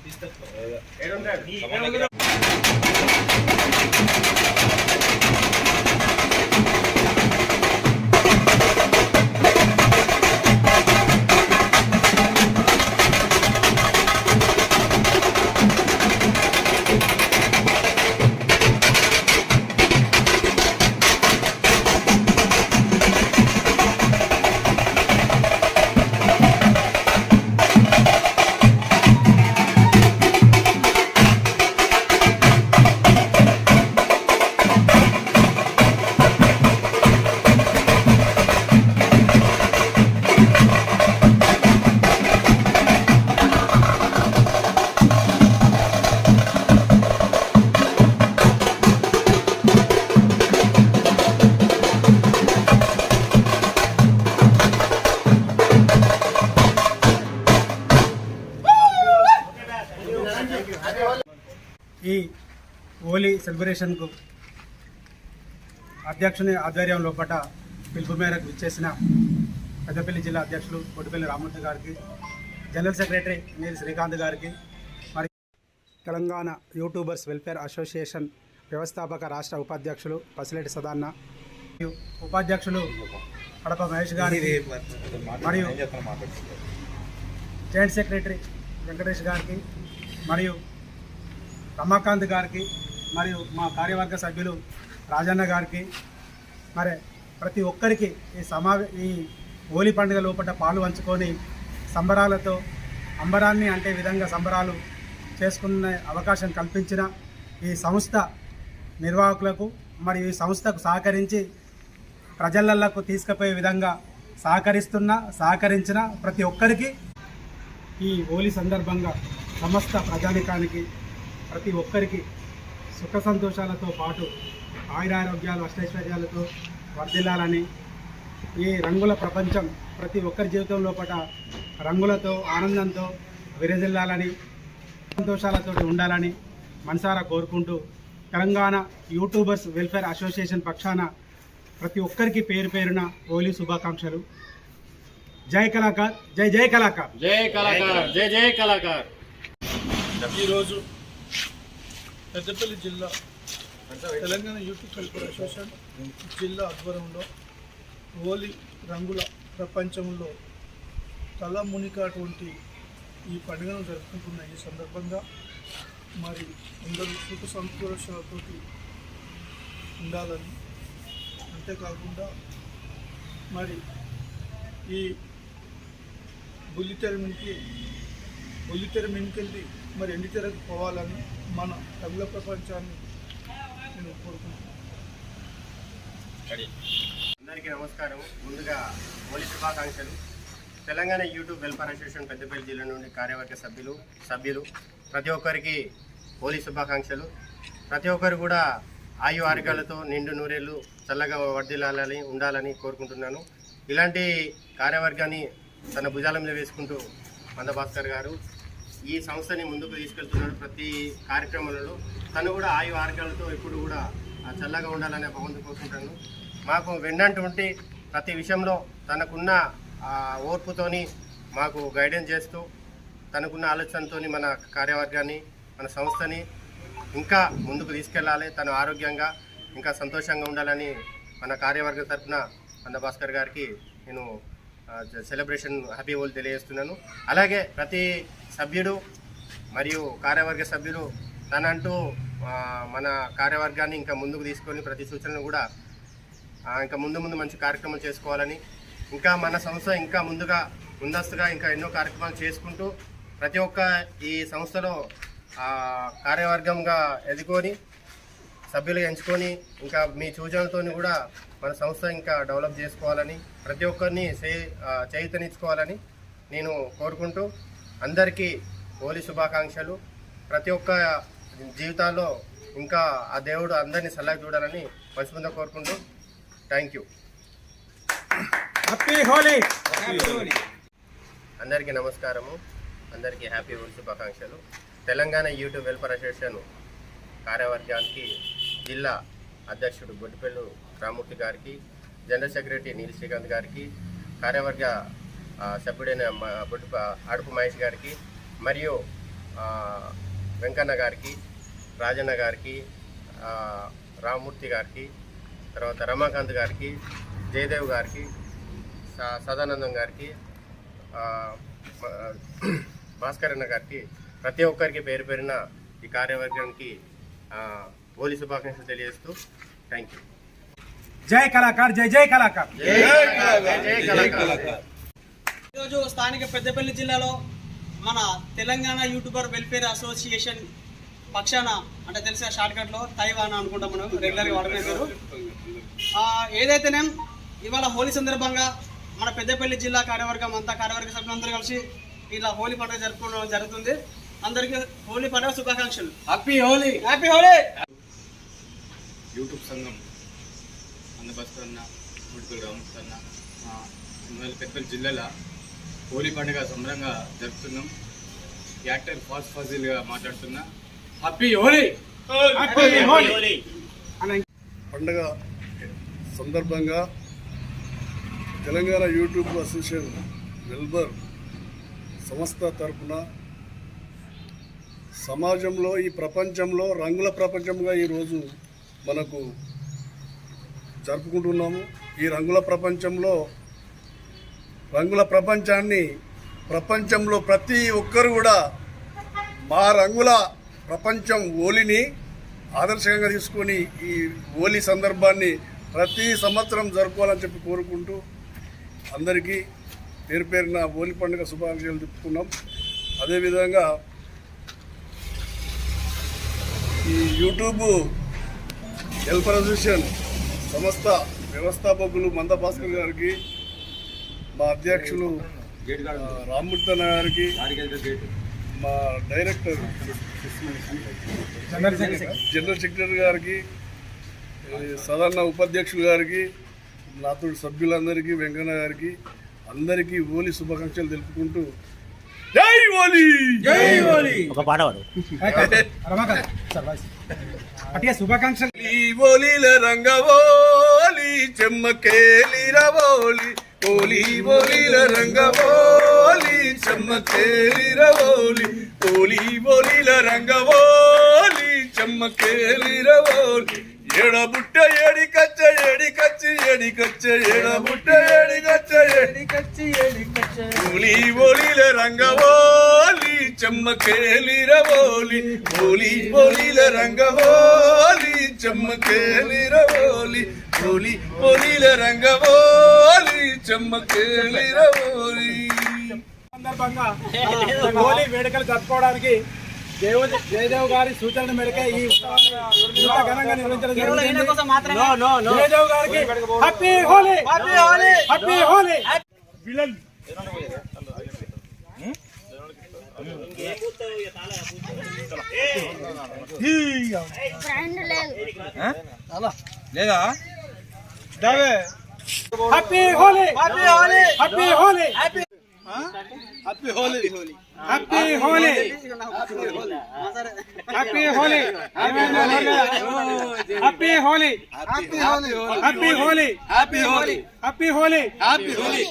ఈ హోలీ సెలబ్రేషన్కు అధ్యక్షుని ఆధ్వర్యం లోపల పిలుపు మేరకు ఇచ్చేసిన పెద్దపల్లి జిల్లా అధ్యక్షులు కొట్టిపల్లి రామూర్తి గారికి, జనరల్ సెక్రటరీ నీల్ శ్రీకాంత్ గారికి, మరి తెలంగాణ యూట్యూబర్స్ వెల్ఫేర్ అసోసియేషన్ వ్యవస్థాపక రాష్ట్ర ఉపాధ్యక్షులు పసిలేటి సదాన్న, ఉపాధ్యక్షులు కడప మహేష్ గారికి, మరియు జాయింట్ సెక్రటరీ వెంకటేష్ గారికి, మరియు రమాకాంత్ గారికి, మరియు మా కార్యవర్గ సభ్యులు రాజన్న గారికి, మరి ప్రతి ఒక్కరికి ఈ హోలీ పండుగ లోపల పాలు పంచుకొని సంబరాలతో అంబరాన్ని అంటే విధంగా సంబరాలు చేసుకునే అవకాశం కల్పించిన ఈ సంస్థ నిర్వాహకులకు మరియు ఈ సంస్థకు సహకరించి ప్రజలకు తీసుకుపోయే విధంగా సహకరించిన ప్రతి ఒక్కరికి ఈ హోలీ సందర్భంగా సమస్త ప్రజానికానికి ప్రతి ఒక్కరికి సుఖ సంతోషాలతో పాటు ఆయురారోగ్యాలు అష్టైశ్వర్యాలతో వర్ధిల్లాలని, ఈ రంగుల ప్రపంచం ప్రతి ఒక్కరి జీవితంలో పట రంగులతో ఆనందంతో విరజిల్లాలని, సంతోషాలతో ఉండాలని మనసారా కోరుకుంటూ తెలంగాణ యూట్యూబర్స్ వెల్ఫేర్ అసోసియేషన్ పక్షాన ప్రతి ఒక్కరికి పేరు పేరున హోలీ శుభాకాంక్షలు. జై కళాకార్, జై జై కళాకార్, జై కళాకార్, జై జై కళాకార్. ఈరోజు పెద్దపల్లి జిల్లా తెలంగాణ యూట్యూబ్ వెల్ఫేర్ అసోసియేషన్ జిల్లా ఆధ్వర్యంలో హోలీ రంగుల ప్రపంచంలో తల మునికటువంటి ఈ పండుగను జరుపుకుంటున్న ఈ సందర్భంగా మరి అందరూ సుఖ సంతోషాలతో ఉండాలని, అంతేకాకుండా మరి ఈ బుల్లితెర మినికెళ్ళి మరి ఎండితెరకు పోవాలని మన రంగుల ప్రపంచాన్ని నేను కోరుకుంటున్నాను. అందరికీ నమస్కారం. ముందుగా హోలీ శుభాకాంక్షలు. Telangana YouTube welfare association Peddapalli జిల్లా నుండి కార్యవర్గ సభ్యులు ప్రతి ఒక్కరికి హోలీ శుభాకాంక్షలు. ప్రతి ఒక్కరు కూడా ఆయు ఆరోగ్యాలతో నిండు నూరేళ్ళు చల్లగా వర్ధిల్లాలని ఉండాలని కోరుకుంటున్నాను. ఇలాంటి కార్యవర్గాన్ని తన భుజాల మీద వేసుకుంటూ మందభాస్కర్ గారు ఈ సంస్థని ముందుకు తీసుకెళ్తున్నాడు. ప్రతి కార్యక్రమాలలో తను కూడా ఆయు ఆరోగ్యాలతో ఇప్పుడు కూడా చల్లగా ఉండాలని భగవంతుని కోరుకుంటాను. మాకు వెన్నంటి ప్రతి విషయంలో తనకున్న ఓర్పుతోని మాకు గైడెన్స్ చేస్తూ తనకున్న ఆలోచనతో మన కార్యవర్గాన్ని మన సంస్థని ఇంకా ముందుకు తీసుకెళ్ళాలి, తను ఆరోగ్యంగా ఇంకా సంతోషంగా ఉండాలని మన కార్యవర్గ తరఫున మందభాస్కర్ గారికి నేను సెలబ్రేషన్ హ్యాపీ హోలీ తెలియజేస్తున్నాను. అలాగే ప్రతి సభ్యుడు మరియు కార్యవర్గ సభ్యులు తనంటూ మన కార్యవర్గాన్ని ఇంకా ముందుకు తీసుకొని ప్రతి సూచనలు కూడా ఇంకా ముందు మంచి కార్యక్రమాలు చేసుకోవాలని, ఇంకా మన సంస్థ ఇంకా ముందస్తుగా ఇంకా ఎన్నో కార్యక్రమాలు చేసుకుంటూ ప్రతి ఒక్క ఈ సంస్థలో కార్యవర్గంగా ఎదుకొని సభ్యులు ఎంచుకొని ఇంకా మీ సూచనలతో కూడా మన సంస్థ ఇంకా డెవలప్ చేసుకోవాలని, ప్రతి ఒక్కరిని చైతన్యించుకోవాలని నేను కోరుకుంటూ అందరికీ హోలీ శుభాకాంక్షలు. ప్రతి ఒక్క జీవితాల్లో ఇంకా ఆ దేవుడు అందరినీ చల్లగా చూడాలని మనస్ఫూర్తిగా కోరుకుంటూ థ్యాంక్ యూ. హ్యాపీ హోలీ. అందరికీ నమస్కారము. అందరికీ హ్యాపీ హోలీ శుభాకాంక్షలు. తెలంగాణ యూట్యూబ్ వెల్ఫేర్ అసోసియేషన్ కార్యవర్గానికి జిల్లా అధ్యక్షుడు బొడ్డుపల్లి రామూర్తి గారికి, జనరల్ సెక్రటరీ నీల్ శ్రీకాంత్ గారికి, కార్యవర్గ సభ్యుడైన అడుపు మహేష్ గారికి, మరియు వెంకన్న గారికి, రాజన్న గారికి, రామ్మూర్తి గారికి, తర్వాత రమాకాంత్ గారికి, జయదేవ్ గారికి, సదానందం గారికి, భాస్కర్ అన్న గారికి, ప్రతి ఒక్కరికి పేరు పేరున ఈ కార్యవర్గానికి హోలీ శుభాకాంక్షలు తెలియజేస్తూ థ్యాంక్ యూ. జై కళాకార్, జై జై కళాకార్. ఈరోజు స్థానిక పెద్దపల్లి జిల్లాలో మన తెలంగాణ యూట్యూబర్ వెల్ఫేర్ అసోసియేషన్ పక్షాన, అంటే తెలిసిన షార్ట్కట్లో తైవాన్ అనుకుంటాం మనం రెగ్యులర్గా వాడుకునే పేరు. ఏదైతేనే ఇవాళ హోలీ సందర్భంగా మన పెద్దపల్లి జిల్లా కార్యవర్గం అంతా, కార్యవర్గ సభ్యులందరూ కలిసి ఇలా హోలీ పండుగ జరుపుకోవడం జరుగుతుంది. అందరికీ హోలీ పండుగ శుభాకాంక్షలు. Happy Holi, happy Holi. YouTube సంఘం అందబస్తు అన్న, ముడితోడు రామూర్తి అన్న, పెద్దపల్లి జిల్లాలో హోలీ పండుగ సంబరంగా జరుపుతున్నాం. యాక్టర్ ఫాస్ట్ ఫాజిల్గా మాట్లాడుతున్నా. హ్యాపీ హోలీ. పండుగ సందర్భంగా తెలంగాణ యూట్యూబ్ అసోసియేషన్ వెల్బర్ సంస్థ తరఫున సమాజంలో, ఈ ప్రపంచంలో రంగుల ప్రపంచంగా ఈరోజు మనకు జరుపుకుంటున్నాము. ఈ రంగుల ప్రపంచంలో రంగుల ప్రపంచాన్ని, ప్రపంచంలో ప్రతి ఒక్కరు కూడా మా రంగుల ప్రపంచం హోలీని ఆదర్శంగా తీసుకొని ఈ హోలీ సందర్భాన్ని ప్రతి సంవత్సరం జరుపుకోవాలని చెప్పి కోరుకుంటూ అందరికీ పేరు పేరున హోలీ పండుగ శుభాకాంక్షలు చెప్పుకున్నాం. అదేవిధంగా ఈ యూట్యూబ్ వెల్ఫేర్ అసోసియేషన్ సంస్థ వ్యవస్థాపకులు మంద భాస్కర్ గారికి, మా అధ్యక్షులు రామ్మూర్తి గారికి, మా డైరెక్టర్ జనరల్ సెక్రటరీ గారికి, సాధారణ ఉపాధ్యక్షులు గారికి, నాతో సభ్యులందరికీ, వెంకన్న గారికి అందరికీ హోలీ శుభాకాంక్షలు తెలుపుకుంటూ జై హోలీ, జై హోలీ. ఒక పాట పాడు. శుభాకాంక్షలు. హోలీల రంగవోలి చెమ్మకేలి రవోలి, హోలీ హోలీల రంగవోలి చెమ్మకేలి రవోలి, హోలీ హోలీల రంగవోలి చెమ్మకేలి రవోలి. ఎడబుట్ట ఏడికచ్చ ఏడికచ్చి ఏడికచ్చ, ఎడబుట్ట ఏడికచ్చ ఏడికచ్చి ఏడికచ్చ, హోలీ హోలీల రంగవోలి చెమ్మకేలి రవోలి, హోలీ హోలీల రంగవోలి చెమ్మకేలి రవోలి, హోలీ హోలీల రంగవోలి చెమ్మకేలి రవోలి. సందర్భంగా హోలీ వేడుకలు జరుపుకోవడానికి జయదేవ్ గారి సూచన మేరకే ఈ ఉత్సవాన్ని ఘనంగా నిర్వహించడం జరుగుతుంది. జయదేవ్ గారికి happy Holi, happy Holi, happy Holi. Villain లేదా happy Holi, happy Holi, happy Holi, happy happy Holi, happy Holi, happy Holi, happy Holi, happy Holi, happy Holi, happy Holi, happy Holi, happy Holi.